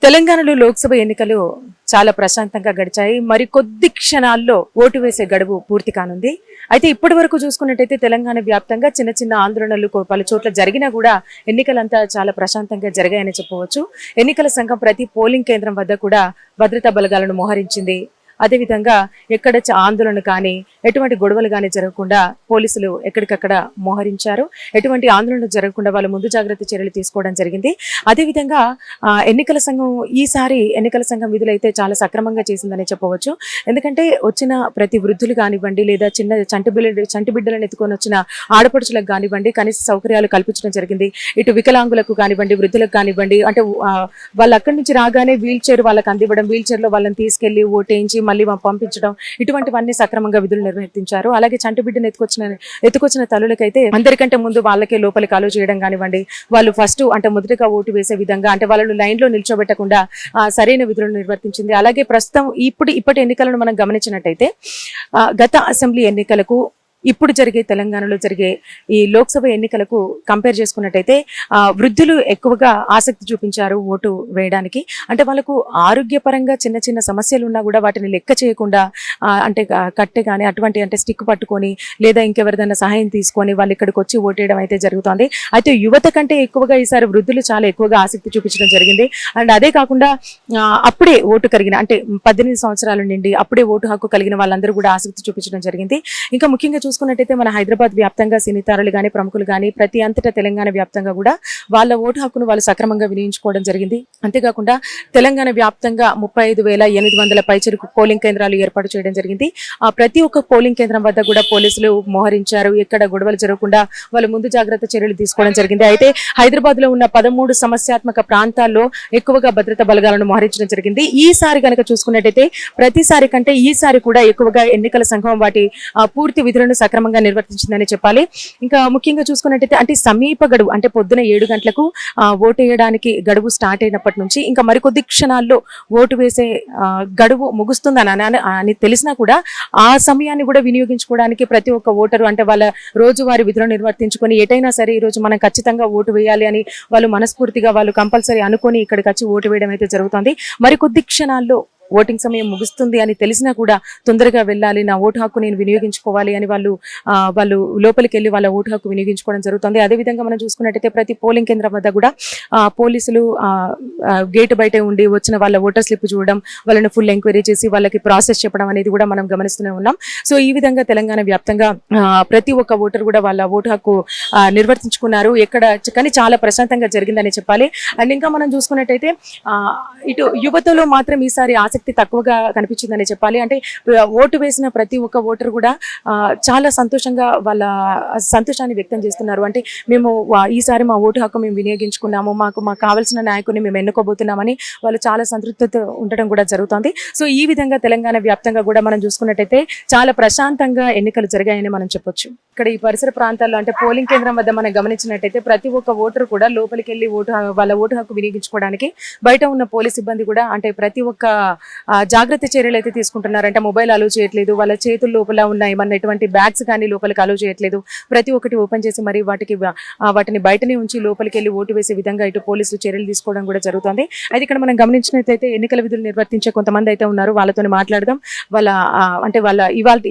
తెలంగాణలో లోక్సభ ఎన్నికలు చాలా ప్రశాంతంగా గడిచాయి. మరి కొద్ది క్షణాల్లో ఓటు వేసే గడువు పూర్తి కానుంది. అయితే ఇప్పటి వరకు చూసుకున్నట్టయితే తెలంగాణ వ్యాప్తంగా చిన్న చిన్న ఆందోళనలు పలు చోట్ల జరిగినా కూడా ఎన్నికలంతా చాలా ప్రశాంతంగా జరిగాయని చెప్పవచ్చు. ఎన్నికల సంఘం ప్రతి పోలింగ్ కేంద్రం వద్ద కూడా భద్రతా బలగాలను మోహరించింది. అదేవిధంగా ఎక్కడ ఆందోళన కానీ ఎటువంటి గొడవలు కానీ జరగకుండా పోలీసులు ఎక్కడికక్కడ మోహరించారు. ఎటువంటి ఆందోళన జరగకుండా వాళ్ళు ముందు జాగ్రత్త చర్యలు తీసుకోవడం జరిగింది. అదేవిధంగా ఎన్నికల సంఘం విధులు అయితే చాలా సక్రమంగా చేసిందని చెప్పవచ్చు. ఎందుకంటే వచ్చిన ప్రతి వృద్ధులు కానివ్వండి, లేదా చిన్న చంటి బిడ్డలను ఎత్తుకొని వచ్చిన ఆడపడుచులకు కానివ్వండి కనీస సౌకర్యాలు కల్పించడం జరిగింది. ఇటు వికలాంగులకు కానివ్వండి, వృద్ధులకు కానివ్వండి, అంటే వాళ్ళు అక్కడి నుంచి రాగానే వీల్ చైర్ వాళ్ళకి అందివ్వడం, వీల్ చైర్ లో వాళ్ళని తీసుకెళ్లి ఓటేయించి మళ్ళీ పంపించడం, ఇటువంటివన్నీ సక్రమంగా విధులు నిర్వర్తించారు. అలాగే చంటి బిడ్డను ఎత్తుకొచ్చిన తల్లులకైతే అందరికంటే ముందు వాళ్ళకే లోపలికి అలో చేయడం కానివ్వండి, వాళ్ళు ఫస్ట్ అంటే మొదటిగా ఓటు వేసే విధంగా అంటే వాళ్ళు లైన్ లో నిల్చోబెట్టకుండా సరైన విధులను నిర్వర్తించింది. అలాగే ప్రస్తుతం ఇప్పటి ఎన్నికలను మనం గమనించినట్టయితే గత అసెంబ్లీ ఎన్నికలకు ఇప్పుడు జరిగే తెలంగాణలో జరిగే ఈ లోక్సభ ఎన్నికలకు కంపేర్ చేసుకున్నట్టయితే వృద్ధులు ఎక్కువగా ఆసక్తి చూపించారు ఓటు వేయడానికి. అంటే వాళ్ళకు ఆరోగ్యపరంగా చిన్న చిన్న సమస్యలు ఉన్నా కూడా వాటిని లెక్క చేయకుండా అంటే కట్టె కానీ అటువంటి అంటే స్టిక్ పట్టుకొని లేదా ఇంకెవరిదైనా సహాయం తీసుకొని వాళ్ళు ఇక్కడికి వచ్చి ఓటేయడం అయితే జరుగుతుంది. అయితే యువత కంటే ఎక్కువగా ఈసారి వృద్ధులు చాలా ఎక్కువగా ఆసక్తి చూపించడం జరిగింది. అండ్ అదే కాకుండా అప్పుడే ఓటు కలిగిన అంటే 18 సంవత్సరాల నుండి అప్పుడే ఓటు హక్కు కలిగిన వాళ్ళందరూ కూడా ఆసక్తి చూపించడం జరిగింది. ఇంకా ముఖ్యంగా చూసుకున్నట్టయితే మన హైదరాబాద్ వ్యాప్తంగా సినీ తారలు కానీ ప్రముఖులు కానీ ప్రతి అంతటా తెలంగాణ వ్యాప్తంగా కూడా వాళ్ళ ఓటు హక్కును వాళ్ళు సక్రమంగా వినియోగించుకోవడం జరిగింది. అంతేకాకుండా తెలంగాణ వ్యాప్తంగా 35,800 పైచిలకు పోలింగ్ కేంద్రాలు ఏర్పాటు చేయడం జరిగింది. ప్రతి ఒక్క పోలింగ్ కేంద్రం వద్ద కూడా పోలీసులు మోహరించారు. ఎక్కడ గొడవలు జరగకుండా వాళ్ళు ముందు జాగ్రత్త చర్యలు తీసుకోవడం జరిగింది. అయితే హైదరాబాద్ లో ఉన్న 13 సమస్యాత్మక ప్రాంతాల్లో ఎక్కువగా భద్రతా బలగాలను మోహరించడం జరిగింది. ఈసారి కనుక చూసుకున్నట్టయితే ప్రతిసారి కంటే ఈసారి కూడా ఎక్కువగా ఎన్నికల సంఘం వాటి పూర్తి విధులను సక్రమంగా నిర్వర్తించిందని చెప్పాలి. ఇంకా ముఖ్యంగా చూసుకున్నట్టయితే అంటే సమీప గడువు అంటే పొద్దున 7 గంటలకు ఓటు వేయడానికి గడువు స్టార్ట్ అయినప్పటి నుంచి ఇంకా మరికొద్ది క్షణాల్లో ఓటు వేసే గడువు ముగుస్తుందని తెలిసినా కూడా ఆ సమయాన్ని కూడా వినియోగించుకోవడానికి ప్రతి ఒక్క ఓటరు అంటే వాళ్ళ రోజువారీ విధులను నిర్వర్తించుకొని ఎటైనా సరే ఈ రోజు మనం ఖచ్చితంగా ఓటు వేయాలి అని వాళ్ళు మనస్ఫూర్తిగా వాళ్ళు కంపల్సరీ అనుకొని ఇక్కడికి వచ్చి ఓటు వేయడం అయితే జరుగుతుంది. మరికొద్ది క్షణాల్లో ఓటింగ్ సమయం ముగుస్తుంది అని తెలిసినా కూడా తొందరగా వెళ్ళాలి, నా ఓటు హక్కు నేను వినియోగించుకోవాలి అని వాళ్ళు లోపలికి వెళ్ళి వాళ్ళ ఓటు హక్కు వినియోగించుకోవడం జరుగుతుంది. అదేవిధంగా మనం చూసుకున్నట్టయితే ప్రతి పోలింగ్ కేంద్రం వద్ద కూడా పోలీసులు గేట్ బయట ఉండి వచ్చిన వాళ్ళ ఓటర్ స్లిప్ చూడడం, వాళ్ళని ఫుల్ ఎంక్వైరీ చేసి వాళ్ళకి ప్రాసెస్ చెప్పడం అనేది కూడా మనం గమనిస్తూనే ఉన్నాం. సో ఈ విధంగా తెలంగాణ వ్యాప్తంగా ప్రతి ఒక్క ఓటర్ కూడా వాళ్ళ ఓటు హక్కు నిర్వర్తించుకున్నారు. కానీ చాలా ప్రశాంతంగా జరిగిందని చెప్పాలి. అండ్ ఇంకా మనం చూసుకున్నట్టయితే ఇటు యువతలో మాత్రం ఈసారి ఆసక్తి తక్కువగా కనిపించిందని చెప్పాలి. అంటే ఓటు వేసిన ప్రతి ఒక్క ఓటర్ కూడా చాలా సంతోషంగా వాళ్ళ సంతోషాన్ని వ్యక్తం చేస్తున్నారు. అంటే మేము ఈసారి మా ఓటు హక్కు మేము వినియోగించుకున్నాము, మాకు కావాల్సిన నాయకుడిని మేము ఎన్నుకోబోతున్నామని వాళ్ళు చాలా సంతృప్తితో ఉండటం కూడా జరుగుతుంది. సో ఈ విధంగా తెలంగాణ వ్యాప్తంగా కూడా మనం చూసుకున్నట్టయితే చాలా ప్రశాంతంగా ఎన్నికలు జరిగాయని మనం చెప్పొచ్చు. ఇక్కడ ఈ పరిసర ప్రాంతాల్లో అంటే పోలింగ్ కేంద్రం వద్ద మనం గమనించినట్టయితే ప్రతి ఒక్క ఓటర్ కూడా లోపలికి వెళ్ళి వాళ్ళ ఓటు హక్కు వినియోగించుకోవడానికి బయట ఉన్న పోలీస్ సిబ్బంది కూడా అంటే ప్రతి ఒక్క జాగ్రత్త చర్యలు అయితే తీసుకుంటున్నారు. అంటే మొబైల్ అలో చేయట్లేదు, వాళ్ళ చేతుల లోపల ఉన్న ఏమన్నా ఎటువంటి బ్యాగ్స్ కానీ లోపలికి అలో చేయట్లేదు. ప్రతి ఒక్కటి ఓపెన్ చేసి మరి వాటిని బయటనే ఉంచి లోపలికి వెళ్ళి ఓటు వేసే విధంగా ఇటు పోలీసులు చర్యలు తీసుకోవడం కూడా జరుగుతుంది. అయితే ఇక్కడ మనం గమనించినట్లయితే ఎన్నికల విధులు నిర్వర్తించే కొంతమంది అయితే ఉన్నారు. వాళ్ళతో మాట్లాడదాం. వాళ్ళ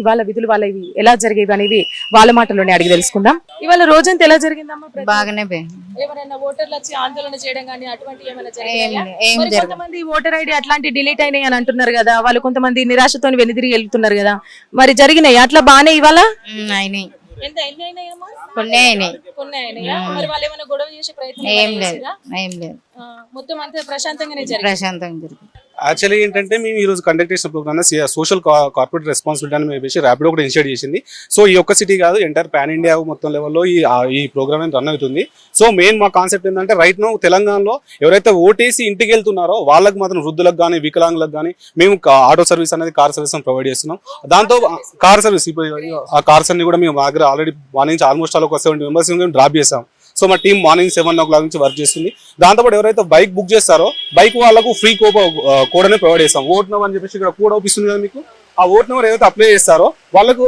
ఇవాళ విధులు వాళ్ళ ఎలా జరిగేవి అనేవి వాళ్ళ మాటలోనే అడిగి తెలుసుకుందాం. ఇవాళ రోజంతా ఎలా జరిగిందమ్మా? బాగానే ఎవరైనా ఓటర్లు వచ్చి ఆందోళన చేయడం కానీ అటువంటి ఏమైనా జరిగాయా? కొంతమంది ఓటర్ ఐడి అట్లాంటి డిలీట్ అయినాయి అని అంటున్నారు కదా, వాళ్ళు కొంతమంది నిరాశతో వెనుదిరిగి వెళ్తున్నారు కదా, మరి జరిగినాయి అట్లా బానే ఇవాళ? అయినాయి, ఎన్ని అయినాయమ్మా? కొన్ని అయినాయి. మరి వాళ్ళు ఏమైనా గొడవ చేసే ప్రయత్నం ఏం లేదు మొత్తం అంతా ప్రశాంతంగానే జరిగింది. యాక్చువల్లీ ఏంటంటే మేము ఈ రోజు కండక్ట్ చేసిన ప్రోగ్రామ్ సోషల్ కార్పొరేట్ రెస్పాన్సిబిలిటీ అని చెప్పేసి ర్యాపిడో కూడా ఇనిషియేట్ చేసింది. సో ఈ ఒక్క సిటీ కాదు, ఎంటైర్ పాన్ ఇండియా మొత్తం లెవెల్లో ఈ ప్రోగ్రామ్ రన్ అవుతుంది. సో మెయిన్ మా కాన్సెప్ట్ ఏంటంటే రైట్ నో తెలంగాణలో ఎవరైతే ఓటేసి ఇంటికి వెళ్తున్నారో వాళ్ళకి మాత్రం వృద్ధులకు కానీ వికలాంగులకు కానీ మేము ఆటో సర్వీస్ అనేది కార్ సర్వీస్ ప్రొవైడ్ చేస్తున్నాం. దాంతో కార్ సర్వీస్ ఆ కార్స్ అన్ని కూడా మేము దగ్గర ఆల్రెడీ మార్నింగ్ ఆల్మోస్ట్ ఒక 70 మెంబర్స్ డ్రాప్ చేసాం. సో మా టీం మార్నింగ్ 7 o'clock నుంచి వర్క్ చేస్తుంది. దాంతోపాటు ఎవరైతే బైక్ బుక్ చేస్తారో బైక్ వాళ్ళకు ఫ్రీ కోడ్ అనేది ప్రొవైడ్ చేస్తాం. ఓట్ నెంబర్ అని చెప్పేసి ఇక్కడ కోడ్ అవుపిస్తుంది కదా మీకు. ఆ ఓట్ నెంబర్ ఏదైతే అప్లై చేస్తారో వాళ్ళకు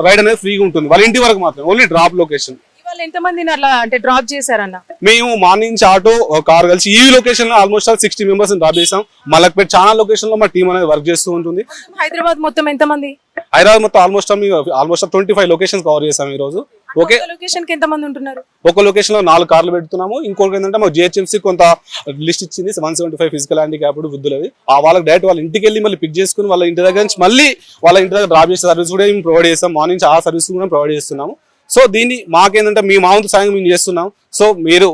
రైడ్ అనేది ఫ్రీగా ఉంటుంది, వాళ్ళ ఇంటి వరకు మాత్రం, ఓన్లీ డ్రాప్ లొకేషన్. వాళ్ళు ఎంతమందిని అలా అంటే డ్రాప్ చేశారన్న? మేము మార్నింగ్ నుంచి ఆటో కార్ కలిసి ఈ లొకేషన్ లో ఆల్మోస్ట్ 60 మెంబర్స్ డ్రాప్ చేసాం. మలక్పేట్ చాలా లొకేషన్ లో మా టీం అనేది వర్క్ చేస్తూ ఉంటుంది. హైదరాబాద్ మొత్తం ఎంతమంది? హైదరాబాద్ మొత్తం ఆల్మోస్ట్ 25 లొకేషన్స్ కవర్ చేసాం ఈ రోజు. ఓకే, లొకేషన్ కి ఎంతమంది ఉంటున్నారు? ఒక లొకేషన్ లో 4 కార్లు పెడుతున్నాము. ఇంకొకటి ఏంటంటే మా జిహెచ్ఎంసీ కొంత లిస్ట్ ఇచ్చింది 175 ఫిజికల్ హ్యాండిక్యాప్డ్ వృద్ధులవి. ఆ వాళ్ళకి డైరెక్ట్ వాళ్ళ ఇంటికి వెళ్ళి మళ్ళీ పిక్ చేసుకుని వాళ్ళ ఇంటి దగ్గర నుంచి మళ్ళీ వాళ్ళ ఇంటి దగ్గర డ్రాప్ చేసే సర్వీస్ కూడా మేము ప్రొవైడ్ చేస్తాం. మార్నింగ్ ఆ సర్వీస్ కూడా ప్రొవైడ్ చేస్తున్నాము. సో దీన్ని మాకేంటంటే మీ మావంతు సాయం మేము చేస్తున్నాం. సో మీరు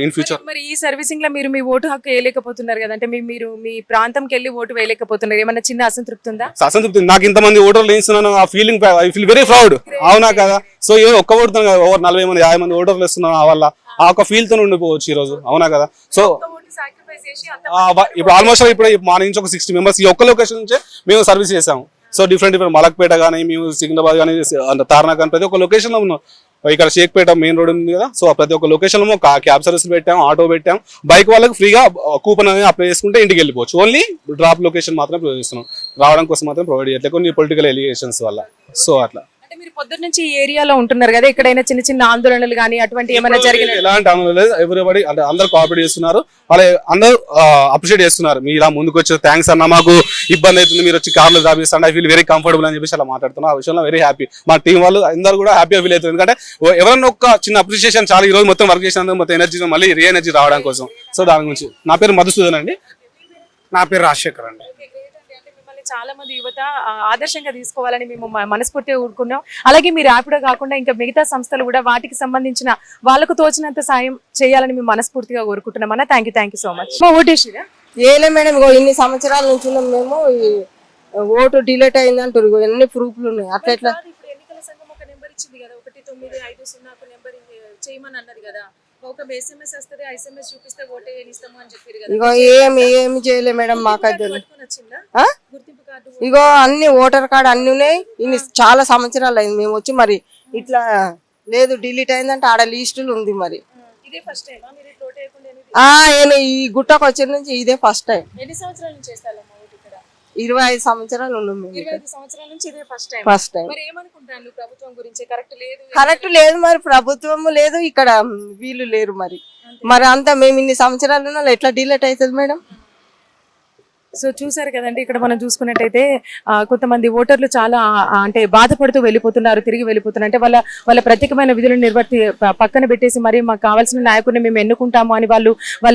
ఇన్ ఫ్యూచర్ మరి ఈ సర్వీసింగ్ లో మీరు మీ ఓటు హక్కు వేయలేకపోతున్నారు కదా, అంటే మీరు మీ ప్రాంతంకి వెళ్ళి ఓటు వేయలేకపోతున్నారు, ఏమన్నా చిన్న అసంతృప్తి ఉందా? అసంతృప్తి. నాకు ఇంతమంది ఓటర్లు వేస్తున్నాను, ఆ feeling I feel very proud. అవునా కదా? సో ఏదో ఒక్క ఓటుతాను కదా, ఓవర్ 40 మంది 50 మంది ఓటర్లు వేస్తున్నాను, ఆ వల్ల ఆ ఒక ఫీల్ తో ఉండిపోవచ్చు ఈ రోజు. అవునా కదా? సో ఇప్పుడు ఆల్మోస్ట్ ఇప్పుడు మార్నింగ్ నుంచి ఒక 60 మెంబర్స్ ఈ ఒక్క లొకేషన్ నుంచే మేము సర్వీస్ చేసాము. సో డిఫరెంట్ మలక్పేట కానీ, మేము సికింద్రాబాద్ కానీ, తార్నాక్ కానీ ప్రతి ఒక్క లొకేషన్ లో ఉన్నాం. ఇక్కడ షేక్పేట మెయిన్ రోడ్ ఉంది కదా, సో ప్రతి ఒక్క లొకేషన్ లో క్యాబ్ సర్వీస్ పెట్టాం, ఆటో పెట్టాం. బైక్ వాళ్ళకి ఫ్రీగా కూపన్ అనేది అప్లై చేసుకుంటే ఇంటికి వెళ్ళిపోవచ్చు. ఓన్లీ డ్రాప్ లొకేషన్ మాత్రం ప్రొవైడ్ చేస్తున్నాం, రావడం కోసం మాత్రం ప్రొవైడ్ చేయట్లేదు కొన్ని పొలిటికల్ ఎలిగేషన్స్ వల్ల. సో అట్లా. అంటే మీరు పొద్దున్న నుంచి ఈ ఏరియాలో ఉంటున్నారు కదా, ఎక్కడైనా చిన్న చిన్న ఆందోళనలు కానీ అటువంటి ఏమైనా జరిగిన? ఎలాంటి ఆందోళన లేదు. ఎవరిబడి అంటే అందరు కోఆపరేట్ చేస్తున్నారు, వాళ్ళ అందరూ అప్రిషియేట్ చేస్తున్నారు. మీరు ఇలా ముందుకు వచ్చి థ్యాంక్స్ అన్న, మాకు ఇబ్బంది అవుతుంది, మీరు వచ్చి కార్లో జాబిస్తాండి, ఐ ఫీల్ వెరీ కంఫర్టబుల్ అని చెప్పేసి అలా మాట్లాడుతున్నారు. ఆ విషయంలో వెరీ హ్యాపీ. మా టీం వాళ్ళు అందరూ కూడా హ్యాపీగా ఫీల్ అవుతుంది. ఎందుకంటే ఎవరన్నా ఒక చిన్న అప్రిషియేషన్ చాలా, ఈ రోజు మొత్తం వర్క్ చేసినందుకు మొత్తం ఎనర్జీ మళ్ళీ రీ ఎనర్జీ రావడం కోసం. సో దాని గురించి. నా పేరు మధుసూదన్ అండి. నా పేరు రాజశేఖర్ అండి. చాలా మంది యువత ఆదర్శంగా తీసుకోవాలని మేము మనస్ఫూర్తిగా ఊరుకున్నాం. అలాగే మీరు ర్యాపిడో కాకుండా ఇంకా మిగతా సంస్థలు కూడా వాటికి సంబంధించిన వాళ్ళకు తోచినంత సాయం చేయాలని మేము మనస్ఫూర్తిగా కోరుకుంటున్నాం అన్న. Thank you so much. ఓటేసిరా? ఏలే మేడం, ఇగో ఇన్ని సంవత్సరాల నుంచి ఉన్నాం మేము. ఈ ఓటు డిలేట్ అయిందంటారు, ఇగో ఎన్ని ప్రూఫ్లు ఉన్నాయి. అట్లా ఎట్లా? ఇప్పుడు ఎన్నికల సంఘం ఒక నెంబర్ ఇచ్చింది కదా, 1950 నెంబర్ చేయమని అన్నది కదా, ఒక SMS వస్తుంది, SMS చూపిస్తే ఓటే ఇస్తాము అని చెప్పారు కదా. ఇగో ఏమి చేయలే మేడం, మాకైతే వచ్చిందా గుర్తింపు కార్డు? ఇగో అన్ని ఓటర్ కార్డు అన్ని ఉన్నాయి. ఇన్ని చాలా సంవత్సరాలు అయింది మేము వచ్చి. మరి ఇట్లా లేదు, డిలీట్ అయిందంటే ఆడ లిస్టులు ఉంది. మరి ఇదే ఫస్ట్ టైం మీరు ఇట్లా ఓటు వేయకుండా? ఈ గుట్టకు వచ్చిన నుంచి ఇదే ఫస్ట్ టైం. ఎన్ని సంవత్సరాల నుంచి చేస్తారమ్మా ఓటు ఇక్కడ? 25 సంవత్సరాలు ఉన్నాం మేము. 25 సంవత్సరాల నుంచి ఇదే ఫస్ట్ టైం. First time. మరి ఏమనుకుంటాను ప్రభుత్వం గురించి? కరెక్ట్ లేదు, మరి ప్రభుత్వం లేదు, ఇక్కడ వీళ్ళు లేరు. మరి అంతా మేము ఇన్ని సంవత్సరాలు ఉన్నా ఎట్లా డిలేట్ అవుతుంది మేడం? సో చూసారు కదండి, ఇక్కడ మనం చూసుకున్నట్టయితే కొంతమంది ఓటర్లు చాలా అంటే బాధపడుతూ వెళ్ళిపోతున్నారు, తిరిగి వెళ్ళిపోతున్నారు. అంటే వాళ్ళ ప్రత్యేకమైన విధులను పక్కన పెట్టేసి మరి మాకు కావాల్సిన నాయకుడిని మేము ఎన్నుకుంటాము అని వాళ్ళు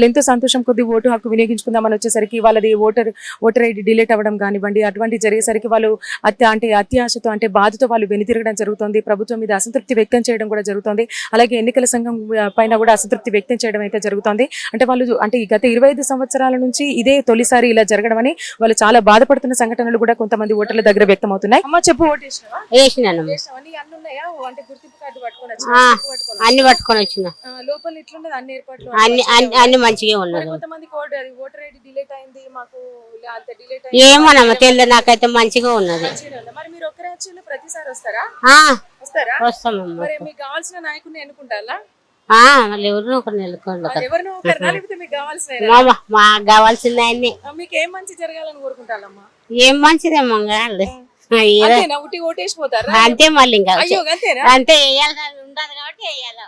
ఎంతో సంతోషం కొద్ది ఓటు హక్కు వినియోగించుకుందామని వచ్చేసరికి వాళ్ళది ఓటర్ ఐడి డిలీట్ అవ్వడం కానివ్వండి, అటువంటి జరిగేసరికి వాళ్ళు అత్యాశతో అంటే బాధతో వాళ్ళు వెనుతిరగడం జరుగుతుంది. ప్రభుత్వం మీద అసంతృప్తి వ్యక్తం చేయడం కూడా జరుగుతుంది. అలాగే ఎన్నికల సంఘం పైన కూడా అసంతృప్తి వ్యక్తం చేయడం అయితే జరుగుతుంది. అంటే వాళ్ళు అంటే ఈ గత 25 సంవత్సరాల నుంచి ఇదే తొలిసారి ఇలా జరగడం అని వాళ్ళు చాలా బాధపడుతున్న సంఘటనలు కూడా కొంతమంది ఓటర్ల దగ్గర వ్యక్తం అవుతున్నాయి. అమ్మ చెప్పు, ఓటేసినావా? అన్ని పట్టుకొని వచ్చిన లోపల ఎట్లున్నది? అన్ని ఏర్పాట్లు అన్ని మంచిగా ఉన్నది. కొంతమంది ఓటర్ ఐడి డిలీట్ అయింది, మాకు డిలీట్ ఏమోనమ్మా తెలియదు, నాకైతే మంచిగా ఉన్నది. మరి మీరు ఒక్కరే వచ్చి ప్రతిసారి వస్తారా? వస్తామమ్మా. మరి మీకు కావాల్సిన నాయకుడిని ఎన్నుకుంటారా? మళ్ళీ ఎవరినో ఒకరిని వెళ్ళుకోండి. ఎవరినో ఒకరినా లేకపోతే మీకు కావాల్సిన? మాకు కావాల్సింది ఆయన్ని. మీకు ఏం మంచి జరగాలని కోరుకుంటారమ్మా? ఏం మంచిదేమో ఓటేసిపోతారా? అంతే. మళ్ళీ ఇంకా అయ్యో అంతేనా? అంతే వేయాలి, ఉండదు కాబట్టి వేయాలి.